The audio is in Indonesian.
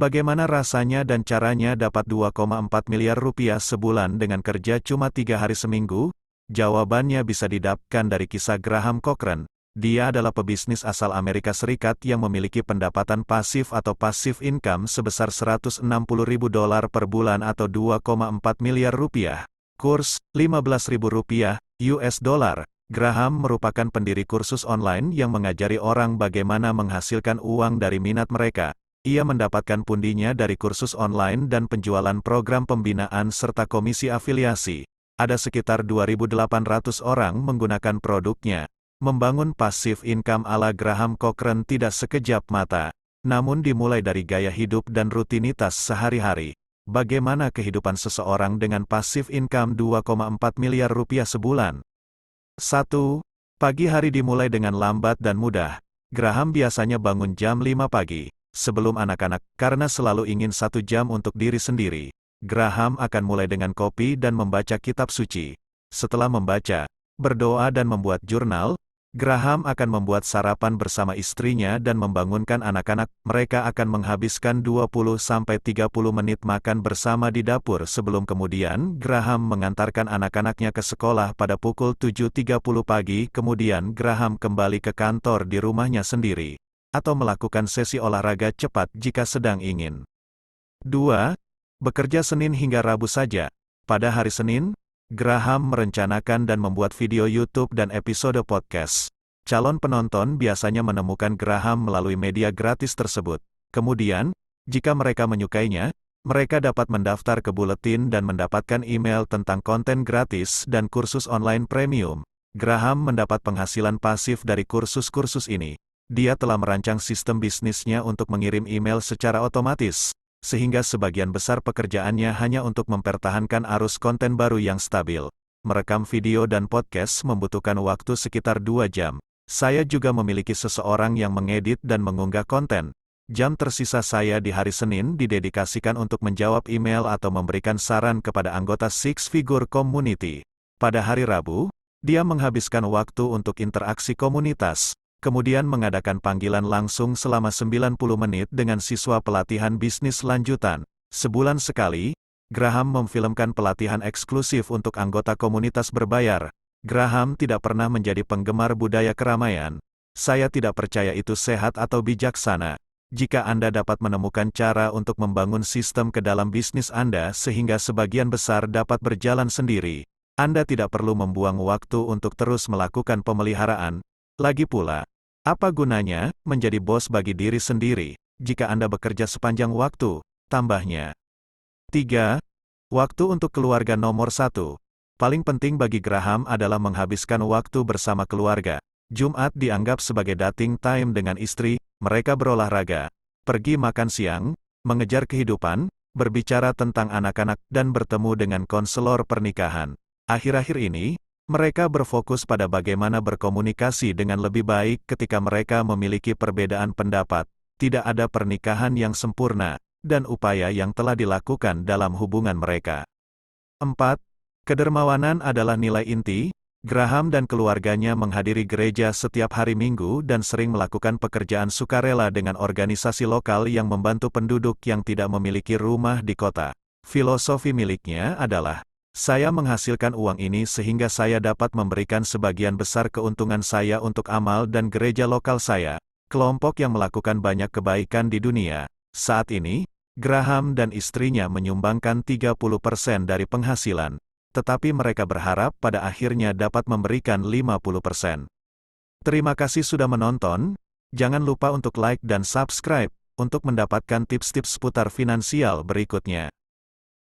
Bagaimana rasanya dan caranya dapat 2,4 miliar rupiah sebulan dengan kerja cuma 3 hari seminggu? Jawabannya bisa didapatkan dari kisah Graham Cochran. Dia adalah pebisnis asal Amerika Serikat yang memiliki pendapatan pasif atau passive income sebesar $160.000 per bulan atau 2,4 miliar rupiah. Kurs, $15.000 US dollar. Graham merupakan pendiri kursus online yang mengajari orang bagaimana menghasilkan uang dari minat mereka. Ia mendapatkan pundinya dari kursus online dan penjualan program pembinaan serta komisi afiliasi. Ada sekitar 2.800 orang menggunakan produknya. Membangun passive income ala Graham Cochran tidak sekejap mata, namun dimulai dari gaya hidup dan rutinitas sehari-hari. Bagaimana kehidupan seseorang dengan passive income 2,4 miliar rupiah sebulan? 1. Pagi hari dimulai dengan lambat dan mudah. Graham biasanya bangun jam 5 pagi. Sebelum anak-anak, karena selalu ingin 1 jam untuk diri sendiri. Graham akan mulai dengan kopi dan membaca kitab suci. Setelah membaca, berdoa dan membuat jurnal, Graham akan membuat sarapan bersama istrinya dan membangunkan anak-anak. Mereka akan menghabiskan 20-30 menit makan bersama di dapur sebelum kemudian Graham mengantarkan anak-anaknya ke sekolah pada pukul 7.30 pagi. Kemudian Graham kembali ke kantor di rumahnya sendiri, atau melakukan sesi olahraga cepat jika sedang ingin. 2. Bekerja Senin hingga Rabu saja. Pada hari Senin, Graham merencanakan dan membuat video YouTube dan episode podcast. Calon penonton biasanya menemukan Graham melalui media gratis tersebut. Kemudian, jika mereka menyukainya, mereka dapat mendaftar ke buletin dan mendapatkan email tentang konten gratis dan kursus online premium. Graham mendapat penghasilan pasif dari kursus-kursus ini. Dia telah merancang sistem bisnisnya untuk mengirim email secara otomatis, sehingga sebagian besar pekerjaannya hanya untuk mempertahankan arus konten baru yang stabil. Merekam video dan podcast membutuhkan waktu sekitar 2 jam. Saya juga memiliki seseorang yang mengedit dan mengunggah konten. Jam tersisa saya di hari Senin didedikasikan untuk menjawab email atau memberikan saran kepada anggota Six Figure Community. Pada hari Rabu, dia menghabiskan waktu untuk interaksi komunitas, kemudian mengadakan panggilan langsung selama 90 menit dengan siswa pelatihan bisnis lanjutan. Sebulan sekali, Graham memfilmkan pelatihan eksklusif untuk anggota komunitas berbayar. Graham tidak pernah menjadi penggemar budaya keramaian. Saya tidak percaya itu sehat atau bijaksana. Jika Anda dapat menemukan cara untuk membangun sistem ke dalam bisnis Anda sehingga sebagian besar dapat berjalan sendiri, Anda tidak perlu membuang waktu untuk terus melakukan pemeliharaan. Lagi pula, apa gunanya menjadi bos bagi diri sendiri jika Anda bekerja sepanjang waktu? Tambahnya. 3. Waktu untuk keluarga nomor 1. Paling penting bagi Graham adalah menghabiskan waktu bersama keluarga. Jumat dianggap sebagai dating time dengan istri. Mereka berolahraga, pergi makan siang, mengejar kehidupan, berbicara tentang anak-anak, dan bertemu dengan konselor pernikahan. Akhir-akhir ini, mereka berfokus pada bagaimana berkomunikasi dengan lebih baik ketika mereka memiliki perbedaan pendapat. Tidak ada pernikahan yang sempurna, dan upaya yang telah dilakukan dalam hubungan mereka. 4. Kedermawanan adalah nilai inti. Graham dan keluarganya menghadiri gereja setiap hari Minggu dan sering melakukan pekerjaan sukarela dengan organisasi lokal yang membantu penduduk yang tidak memiliki rumah di kota. Filosofi miliknya adalah, saya menghasilkan uang ini sehingga saya dapat memberikan sebagian besar keuntungan saya untuk amal dan gereja lokal saya, kelompok yang melakukan banyak kebaikan di dunia. Saat ini, Graham dan istrinya menyumbangkan 30% dari penghasilan, tetapi mereka berharap pada akhirnya dapat memberikan 50%. Terima kasih sudah menonton, jangan lupa untuk like dan subscribe, untuk mendapatkan tips-tips seputar finansial berikutnya.